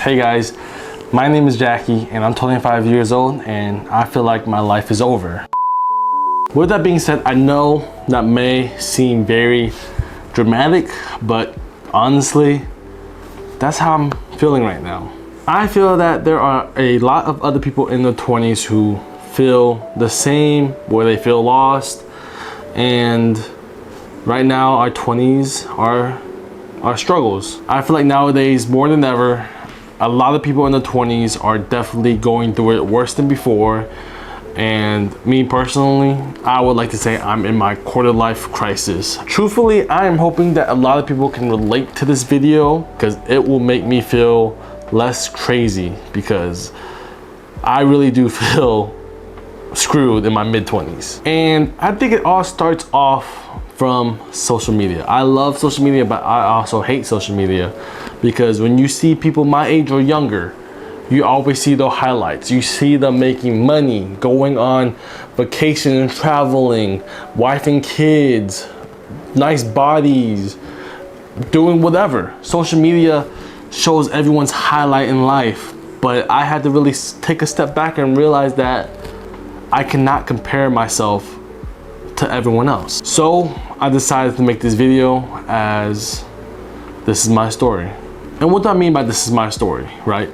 Hey guys, my name is Jacky and I'm 25 years old and I feel like my life is over. With that being said, I know that may seem very dramatic, but honestly, that's how I'm feeling right now. I feel that there are a lot of other people in their 20s who feel the same, where they feel lost, and right now our 20s are our struggles. I feel like nowadays more than ever, a lot of people in their 20s are definitely going through it worse than before. And me personally, I would like to say I'm in my quarter life crisis. Truthfully, I am hoping that a lot of people can relate to this video because it will make me feel less crazy, because I really do feel screwed in my mid-20s. And I think it all starts off from social media. I love social media, but I also hate social media because when you see people my age or younger, you always see the highlights. You see them making money, going on vacation and traveling, wife and kids, nice bodies, doing whatever. Social media shows everyone's highlight in life, but I had to really take a step back and realize that I cannot compare myself to everyone else. So I decided to make this video as this is my story. And what do I mean by this is my story, right?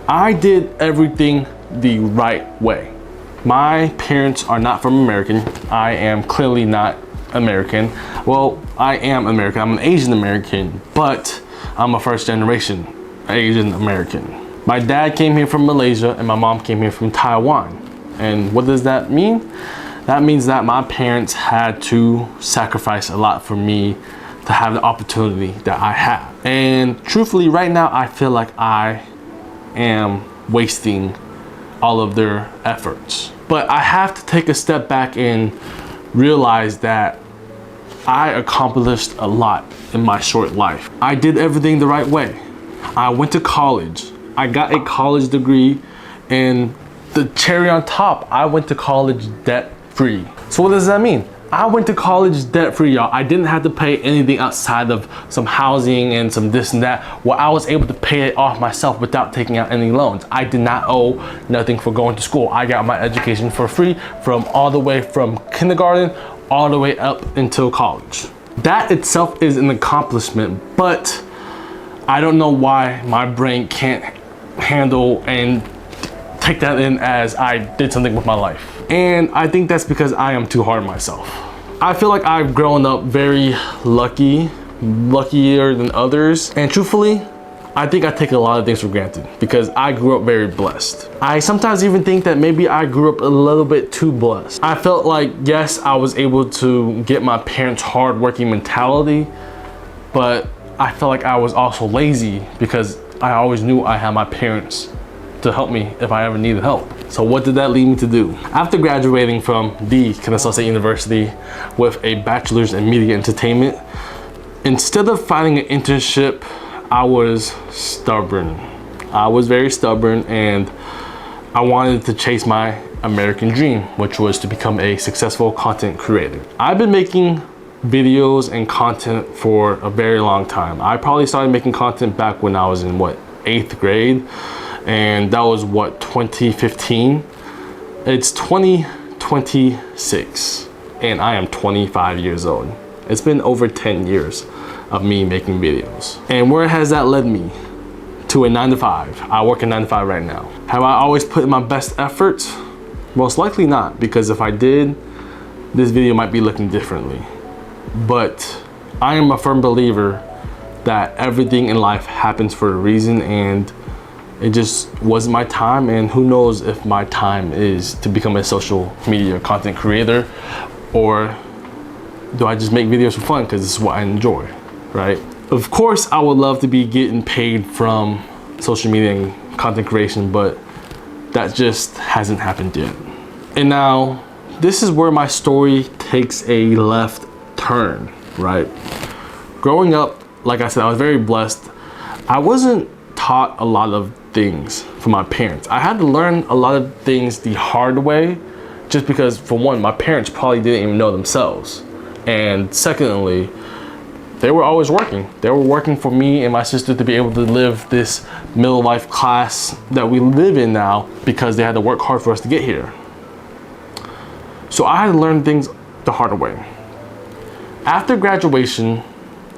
I did everything the right way. My parents are not from American. I am clearly not American. Well, I am American. I'm an Asian American, but I'm a first generation Asian American. My dad came here from Malaysia and my mom came here from Taiwan. And what does that mean? That means that my parents had to sacrifice a lot for me to have the opportunity that I have. And truthfully, right now, I feel like I am wasting all of their efforts. But I have to take a step back and realize that I accomplished a lot in my short life. I did everything the right way. I went to college. I got a college degree, and the cherry on top, I went to college debt-free. So what does that mean? I went to college debt-free, y'all. I didn't have to pay anything outside of some housing and some this and that. Well, I was able to pay it off myself without taking out any loans. I did not owe nothing for going to school. I got my education for free from all the way from kindergarten all the way up until college. That itself is an accomplishment, but I don't know why my brain can't handle and take that in as I did something with my life. And I think that's because I am too hard on myself. I feel like I've grown up very luckier than others. And truthfully, I think I take a lot of things for granted because I grew up very blessed. I sometimes even think that maybe I grew up a little bit too blessed. I felt like, yes, I was able to get my parents' hardworking mentality, but I felt like I was also lazy because I always knew I had my parents to help me if I ever needed help. So what did that lead me to do? After graduating from the Kennesaw State University with a bachelor's in media entertainment, instead of finding an internship, I was stubborn. I was very stubborn and I wanted to chase my American dream, which was to become a successful content creator. I've been making videos and content for a very long time. I probably started making content back when I was in 8th grade. And that was 2015. It's 2026 and I am 25 years old. It's been over 10 years of me making videos. And where has that led me? To a 9-to-5. I work a 9-to-5 right now. Have I always put in my best efforts? Most likely not, because if I did, this video might be looking differently. But I am a firm believer that everything in life happens for a reason, and it just wasn't my time, and who knows if my time is to become a social media content creator, or do I just make videos for fun because this is what I enjoy, right? Of course, I would love to be getting paid from social media and content creation, but that just hasn't happened yet. And now, this is where my story takes a left turn, right? Growing up, like I said, I was very blessed. I wasn't taught a lot of things from my parents. I had to learn a lot of things the hard way, just because, for one, my parents probably didn't even know themselves. And secondly, they were always working. They were working for me and my sister to be able to live this middle life class that we live in now, because they had to work hard for us to get here. So I had to learn things the hard way. After graduation,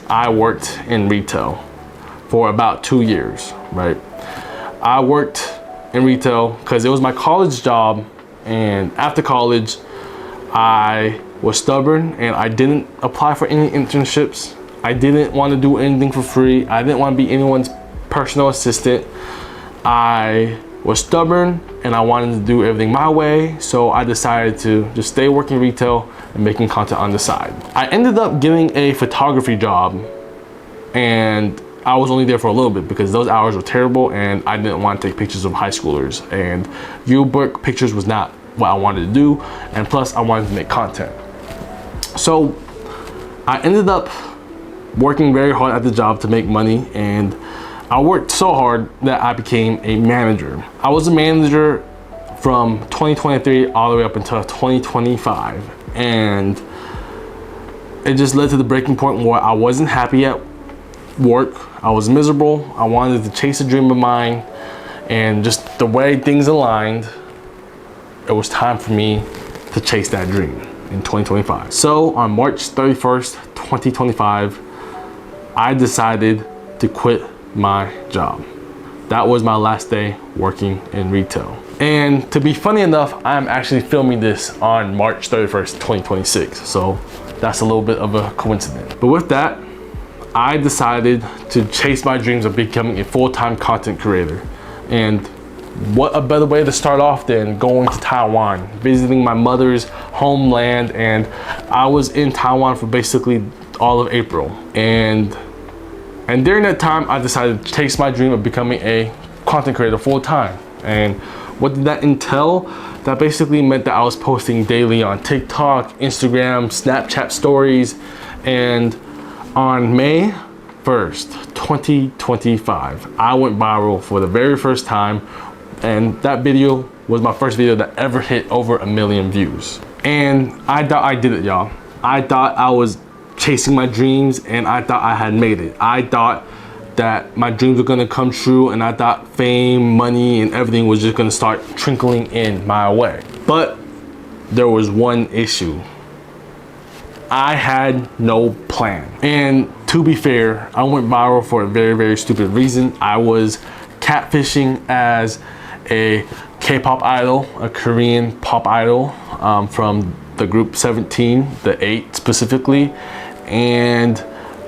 I worked in retail for about 2 years, right? I worked in retail because it was my college job, and after college, I was stubborn and I didn't apply for any internships. I didn't want to do anything for free. I didn't want to be anyone's personal assistant. I was stubborn and I wanted to do everything my way, so I decided to just stay working retail and making content on the side. I ended up getting a photography job, and I was only there for a little bit because those hours were terrible and I didn't want to take pictures of high schoolers, and yearbook pictures was not what I wanted to do, and plus I wanted to make content. So I ended up working very hard at the job to make money, and I worked so hard that I became a manager. I was a manager from 2023 all the way up until 2025, and it just led to the breaking point where I wasn't happy at work. I was miserable. I wanted to chase a dream of mine, and just the way things aligned, it was time for me to chase that dream in 2025. So on March 31st, 2025, I decided to quit my job. That was my last day working in retail. And to be funny enough, I'm actually filming this on March 31st, 2026. So that's a little bit of a coincidence. But with that, I decided to chase my dreams of becoming a full-time content creator. And what a better way to start off than going to Taiwan, visiting my mother's homeland. And I was in Taiwan for basically all of April. And during that time, I decided to chase my dream of becoming a content creator full-time. And what did that entail? That basically meant that I was posting daily on TikTok, Instagram, Snapchat stories. And on May 1st, 2025, I went viral for the very first time. And that video was my first video that ever hit over 1 million views. And I thought I did it, y'all. I thought I was chasing my dreams, and I thought I had made it. I thought that my dreams were gonna come true, and I thought fame, money, and everything was just gonna start trickling in my way. But there was one issue. I had no plan. And to be fair, I went viral for a very, very stupid reason. I was catfishing as a K-pop idol, a Korean pop idol from the group 17, the 8 specifically. And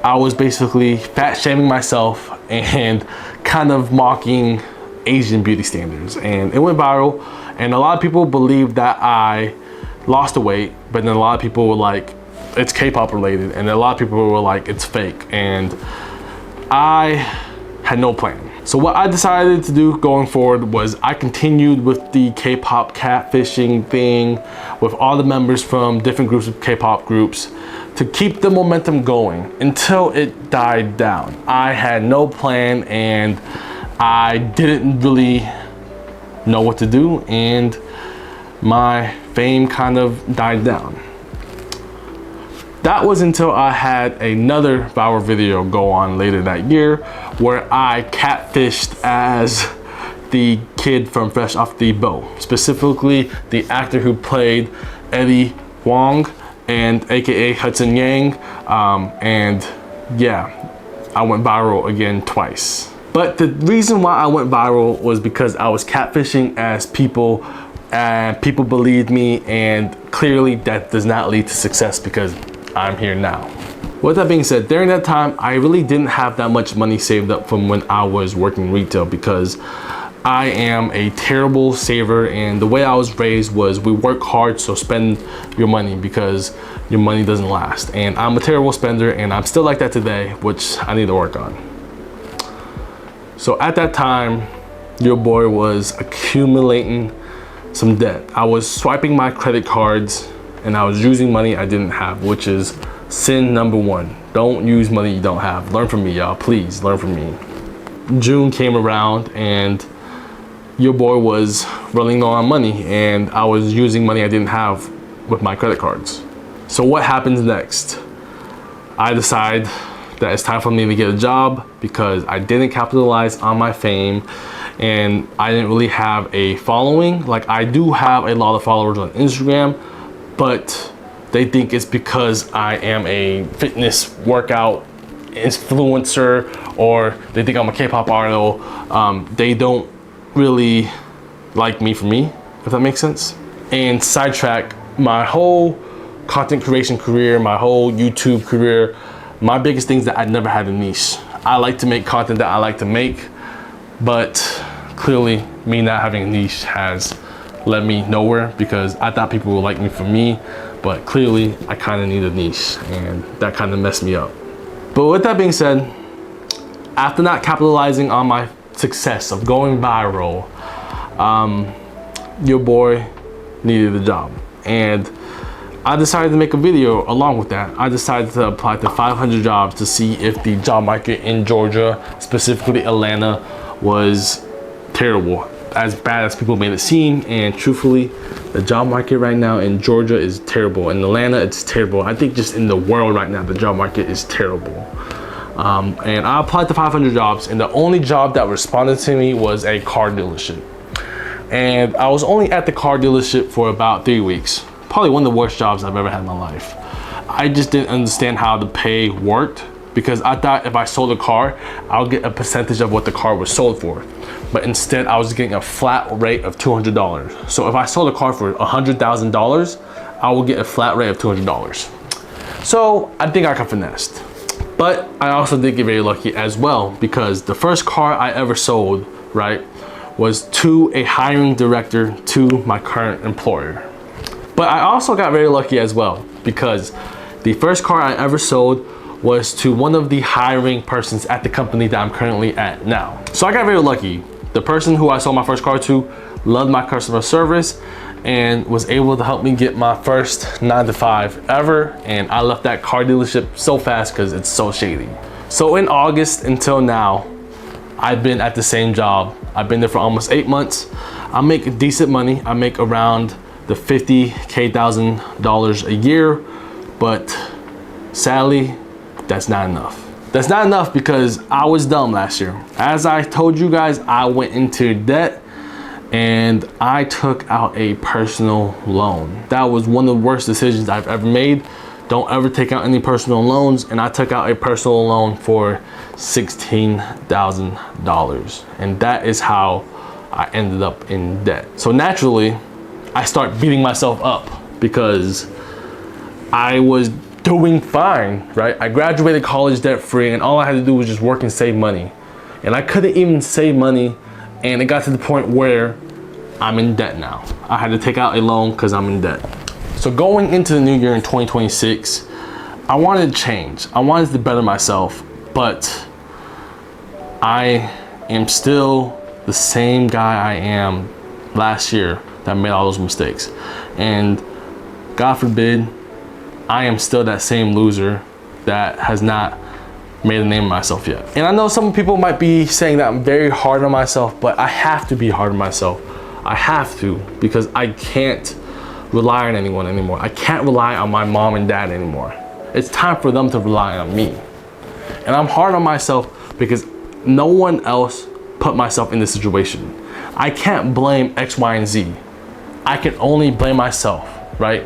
I was basically fat shaming myself and kind of mocking Asian beauty standards. And it went viral, and a lot of people believed that I lost the weight, but then a lot of people were like, it's K-pop related, and a lot of people were like, it's fake. And I had no plan. So what I decided to do going forward was I continued with the K-pop catfishing thing with all the members from different groups of K-pop groups to keep the momentum going until it died down. I had no plan, and I didn't really know what to do, and my fame kind of died down. That was until I had another viral video go on later that year where I catfished as the kid from Fresh Off the Boat, specifically the actor who played Eddie Wong, and AKA Hudson Yang. And yeah, I went viral again twice. But the reason why I went viral was because I was catfishing as people, and people believed me, and clearly that does not lead to success because I'm here now. With that being said, during that time, I really didn't have that much money saved up from when I was working retail, because I am a terrible saver, and the way I was raised was we work hard, so spend your money because your money doesn't last. And I'm a terrible spender, and I'm still like that today, which I need to work on. So at that time, your boy was accumulating some debt. I was swiping my credit cards and I was using money I didn't have, which is sin number one. Don't use money you don't have. Learn from me, y'all, please learn from me. June came around and your boy was running low on money, and I was using money I didn't have with my credit cards. So what happens next? I decide that it's time for me to get a job because I didn't capitalize on my fame and I didn't really have a following. Like, I do have a lot of followers on Instagram, but they think it's because I am a fitness workout influencer, or they think I'm a K-pop idol. They don't really like me for me, if that makes sense. And sidetrack, my whole content creation career, my whole YouTube career, my biggest thing is that I never had a niche. I like to make content that I like to make, but clearly me not having a niche has led me nowhere because I thought people would like me for me, but clearly I kind of need a niche, and that kind of messed me up. But with that being said, after not capitalizing on my success of going viral, your boy needed a job. And I decided to make a video along with that. I decided to apply to 500 jobs to see if the job market in Georgia, specifically Atlanta, was terrible, as bad as people made it seem. And truthfully, the job market right now in Georgia is terrible. In Atlanta, it's terrible. I think just in the world right now, the job market is terrible. And I applied to 500 jobs, and the only job that responded to me was a car dealership. And I was only at the car dealership for about 3 weeks. Probably one of the worst jobs I've ever had in my life. I just didn't understand how the pay worked, because I thought if I sold a car, I'll get a percentage of what the car was sold for. But instead, I was getting a flat rate of $200. So if I sold a car for $100,000, I will get a flat rate of $200. So I think I got finessed. But I also did get very lucky as well, because the first car I ever sold, right, was to a hiring director to my current employer. But I also got very lucky as well, because the first car I ever sold was to one of the hiring persons at the company that I'm currently at now. So I got very lucky. The person who I sold my first car to loved my customer service and was able to help me get my first 9-to-5 ever. And I left that car dealership so fast because it's so shady. So in August until now, I've been at the same job. I've been there for almost 8 months. I make decent money. I make around the $50,000 a year, but sadly, that's not enough. That's not enough because I was dumb last year. As I told you guys, I went into debt and I took out a personal loan. That was one of the worst decisions I've ever made. Don't ever take out any personal loans. And I took out a personal loan for $16,000. And that is how I ended up in debt. So naturally, I start beating myself up because I was doing fine, right? I graduated college debt free, and all I had to do was just work and save money. And I couldn't even save money, and it got to the point where I'm in debt now. I had to take out a loan because I'm in debt. So going into the new year in 2026, I wanted to change. I wanted to better myself, but I am still the same guy I am last year that made all those mistakes. And God forbid, I am still that same loser that has not made a name of myself yet. And I know some people might be saying that I'm very hard on myself, but I have to be hard on myself. I have to, because I can't rely on anyone anymore. I can't rely on my mom and dad anymore. It's time for them to rely on me. And I'm hard on myself because no one else put myself in this situation. I can't blame X, Y, and Z. I can only blame myself, right?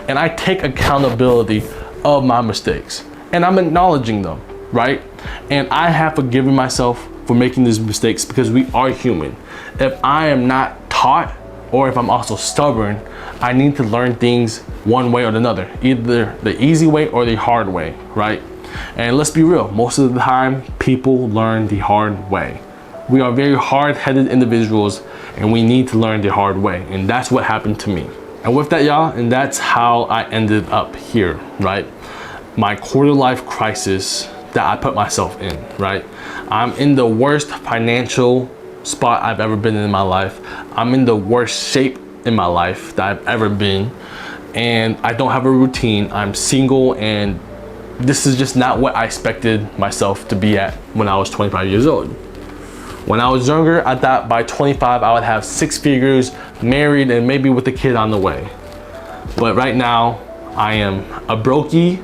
And I take accountability of my mistakes, and I'm acknowledging them, right? And I have forgiven myself for making these mistakes because we are human. If I am not taught, or if I'm also stubborn, I need to learn things one way or another, either the easy way or the hard way, right? And let's be real, most of the time, people learn the hard way. We are very hard-headed individuals, and we need to learn the hard way. And that's what happened to me. And with that, y'all, and that's how I ended up here, right? My quarter life crisis that I put myself in, right? I'm in the worst financial spot I've ever been in my life. I'm in the worst shape in my life that I've ever been. And I don't have a routine. I'm single, and this is just not what I expected myself to be at when I was 25 years old. When I was younger, I thought by 25 I would have 6 figures, married, and maybe with a kid on the way. But right now, I am a brokey,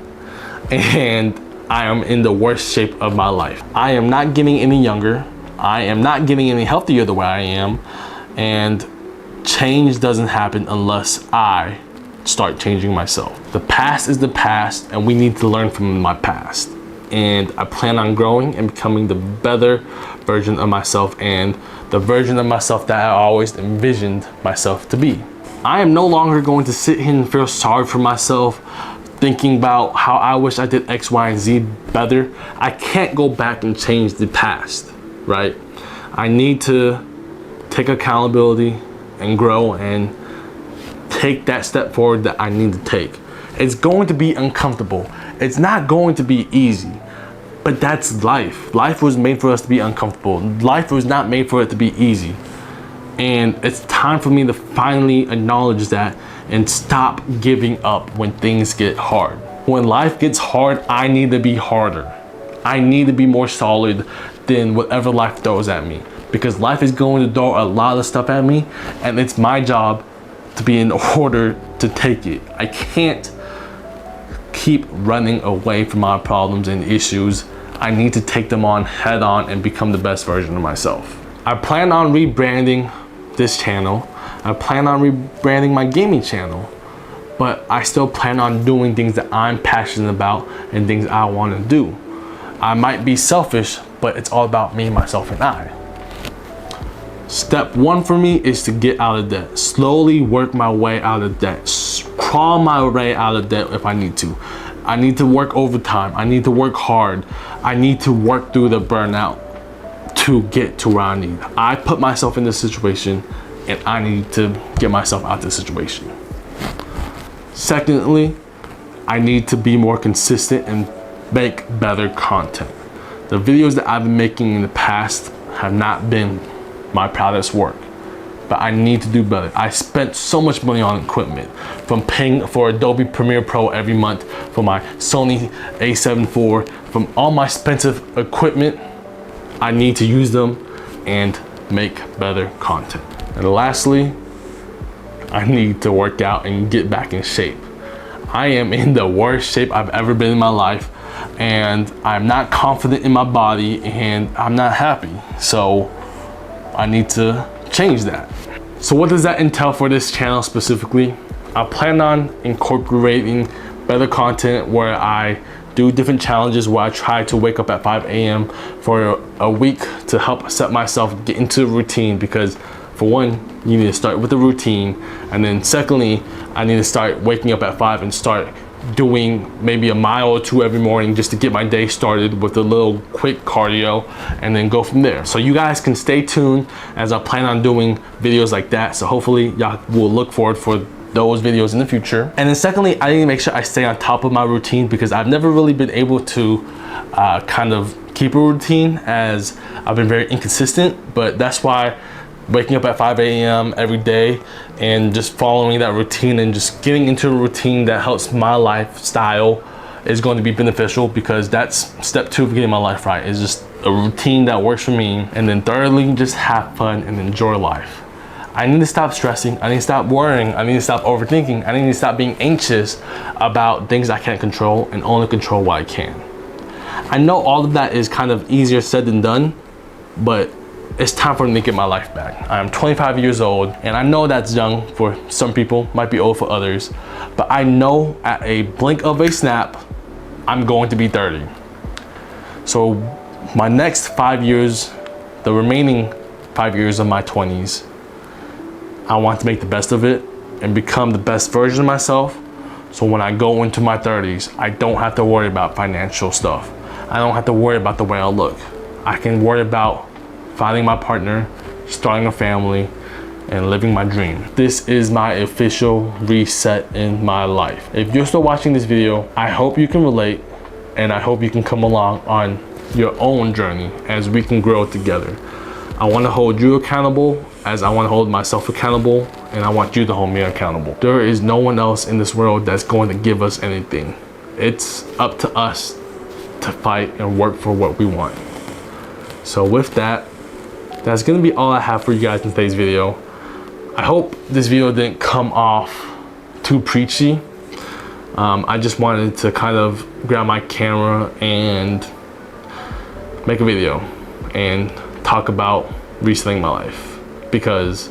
and I am in the worst shape of my life. I am not getting any younger. I am not getting any healthier the way I am. And change doesn't happen unless I start changing myself. The past is the past, and we need to learn from my past. And I plan on growing and becoming the better version of myself, and the version of myself that I always envisioned myself to be. I am no longer going to sit here and feel sorry for myself, thinking about how I wish I did X, Y, and Z better. I can't go back and change the past, right? I need to take accountability and grow and take that step forward that I need to take. It's going to be uncomfortable. It's not going to be easy, but that's life. Life was made for us to be uncomfortable. Life was not made for it to be easy. And it's time for me to finally acknowledge that and stop giving up when things get hard. When life gets hard, I need to be harder. I need to be more solid than whatever life throws at me, because life is going to throw a lot of stuff at me, and it's my job to be in order to take it. I can't keep running away from my problems and issues. I need to take them on head on and become the best version of myself. I plan on rebranding this channel. I plan on rebranding my gaming channel, but I still plan on doing things that I'm passionate about and things I want to do. I might be selfish, but it's all about me, myself, and I. Step one for me is to get out of debt. Slowly work my way out of debt. Crawl my way out of debt if I need to. I need to work overtime. I need to work hard. I need to work through the burnout to get to where I need. I put myself in this situation, and I need to get myself out of this situation. Secondly, I need to be more consistent and make better content. The videos that I've been making in the past have not been my proudest work, but I need to do better. I spent so much money on equipment, from paying for Adobe Premiere Pro every month, for my Sony a7 IV, from all my expensive equipment. I need to use them and make better content. And lastly, I need to work out and get back in shape. I am in the worst shape I've ever been in my life, and I'm not confident in my body, and I'm not happy. So I need to change that. So what does that entail for this channel specifically? I plan on incorporating better content where I do different challenges, where I try to wake up at 5 a.m. for a week to help set myself get into a routine, because for one, you need to start with a routine, and then secondly, I need to start waking up at 5 and start doing maybe a mile or two every morning just to get my day started with a little quick cardio, and then go from there. So you guys can stay tuned as I plan on doing videos like that. So hopefully y'all will look forward for those videos in the future. And then secondly, I need to make sure I stay on top of my routine, because I've never really been able to kind of keep a routine, as I've been very inconsistent. But that's why waking up at 5 a.m. every day and just following that routine and just getting into a routine that helps my lifestyle is going to be beneficial, because that's step 2 of getting my life right, is just a routine that works for me. And then thirdly, just have fun and enjoy life. I need to stop stressing. I need to stop worrying. I need to stop overthinking. I need to stop being anxious about things I can't control and only control what I can. I know all of that is kind of easier said than done, but it's time for me to get my life back. I am 25 years old, and I know that's young for some people, might be old for others, but I know at a blink of a snap, I'm going to be 30. So my next 5 years, the remaining 5 years of my 20s, I want to make the best of it and become the best version of myself. So when I go into my 30s, I don't have to worry about financial stuff. I don't have to worry about the way I look. I can worry about finding my partner, starting a family, and living my dream. This is my official reset in my life. If you're still watching this video, I hope you can relate, and I hope you can come along on your own journey as we can grow together. I want to hold you accountable as I want to hold myself accountable, and I want you to hold me accountable. There is no one else in this world that's going to give us anything. It's up to us to fight and work for what we want. So with that, that's gonna be all I have for you guys in today's video. I hope this video didn't come off too preachy. I just wanted to kind of grab my camera and make a video and talk about reselling my life, because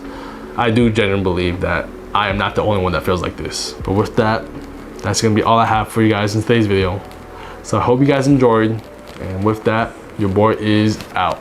I do genuinely believe that I am not the only one that feels like this. But with that, that's gonna be all I have for you guys in today's video. So I hope you guys enjoyed, and with that, your boy is out.